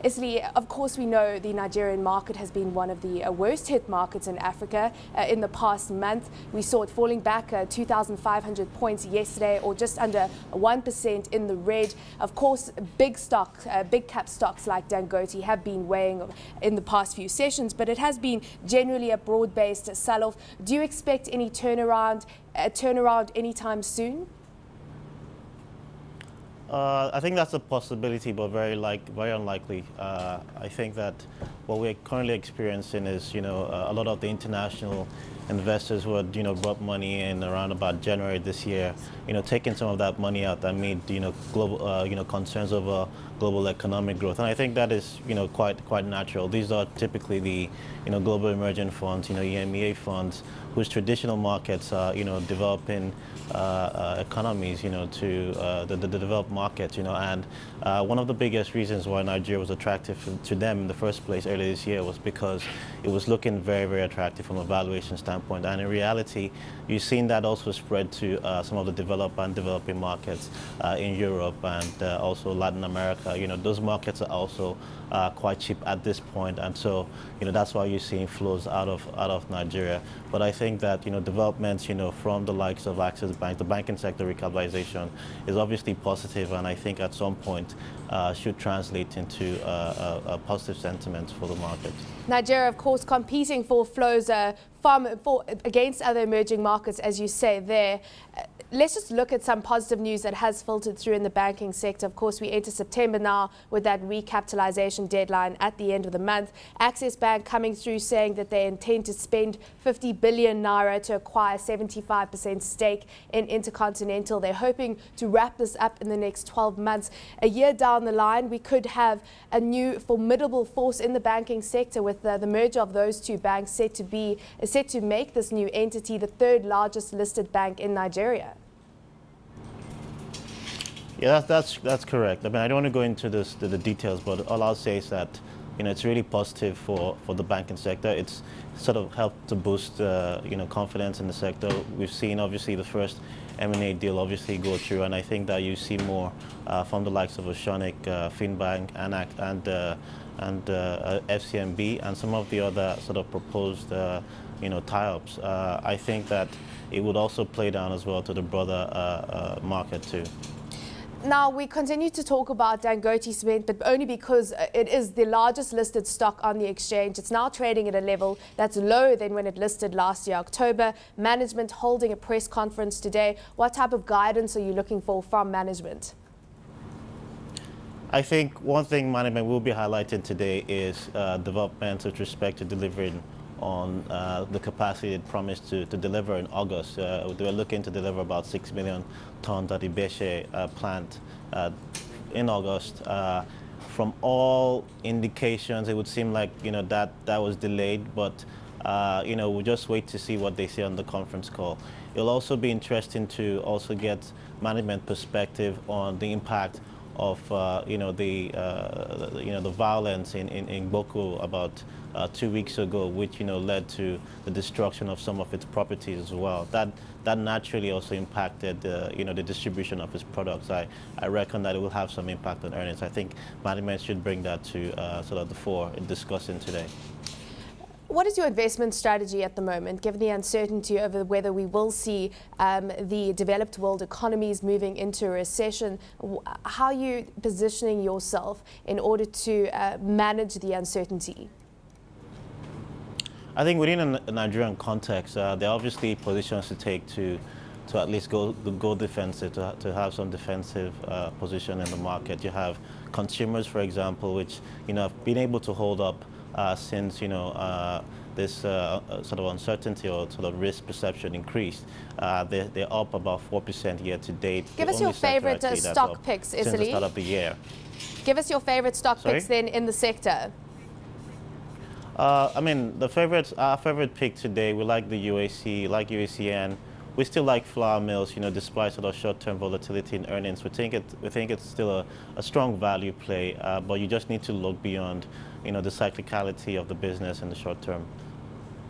Esili, of course we know the Nigerian market has been one of the worst hit markets in Africa in the past month. We saw it falling back 2,500 points yesterday, or just under 1% in the red. Of course, big cap stocks like Dangote have been weighing in the past few sessions, but it has been generally a broad-based sell-off. Do you expect any turnaround anytime soon? I think that's a possibility, but very unlikely. I think that what we're currently experiencing is, a lot of the international investors who had, brought money in around about January this year, taking some of that money out amid, global, concerns over global economic growth. And I think that is, quite natural. These are typically the, global emerging funds, EMEA funds, whose traditional markets are, developing economies, to the developed markets, and one of the biggest reasons why Nigeria was attractive to them in the first place earlier this year was because it was looking very, very attractive from a valuation standpoint. And in reality, you've seen that also spread to some of the developed and developing markets in Europe and also Latin America. Those markets are also quite cheap at this point, and so that's why you're seeing flows out of Nigeria. But I think that developments from the likes of Access Bank, the banking sector recapitalization is obviously positive, and I think at some point should translate into a positive sentiment for the market. Nigeria, of course, competing for flows against other emerging markets, as you say there. Let's just look at some positive news that has filtered through in the banking sector. Of course, we enter September now with that recapitalization deadline at the end of the month. Access Bank coming through saying that they intend to spend 50 billion naira to acquire 75% stake in Intercontinental. They're hoping to wrap this up in the next 12 months. A year down the line, we could have a new formidable force in the banking sector with the merger of those two banks set to make this new entity the third largest listed bank in Nigeria. Yeah, that's correct. I mean, I don't want to go into the details, but all I'll say is that it's really positive for the banking sector. It's sort of helped to boost confidence in the sector. We've seen obviously the first M&A deal obviously go through, and I think that you see more from the likes of Oceanic, Finbank, and FCMB, and some of the other sort of proposed tie-ups. I think that it would also play down as well to the broader market too. Now, we continue to talk about Dangote Cement, but only because it is the largest listed stock on the exchange. It's now trading at a level that's lower than when it listed last year, October. Management holding a press conference today. What type of guidance are you looking for from management? I think one thing management will be highlighting today is developments with respect to delivering on the capacity it promised to deliver in August. They were looking to deliver about 6 million tons at the Ibeshe plant in August. From all indications, it would seem like that was delayed, but we'll just wait to see what they say on the conference call. It'll also be interesting to also get management perspective on the impact of the violence in Boko about 2 weeks ago, which led to the destruction of some of its properties as well. That naturally also impacted the distribution of its products. I reckon that it will have some impact on earnings. I think management should bring that to sort of the fore in discussing today. What is your investment strategy at the moment, given the uncertainty over whether we will see the developed world economies moving into a recession? How are you positioning yourself in order to manage the uncertainty? I think within a Nigerian context, there are obviously positions to take to at least go defensive, to have some defensive position in the market. You have consumers, for example, which have been able to hold up since this sort of uncertainty or sort of risk perception increased. They're up about 4% year to date. Give us your favorite stock picks, Esili. Since the start of the year. Give us your favorite stock picks then in the sector. I mean, our favorite pick today, we like the UAC, like UACN. We still like flour mills, despite sort of short-term volatility in earnings. We think it's still a strong value play, but you just need to look beyond, the cyclicality of the business in the short term.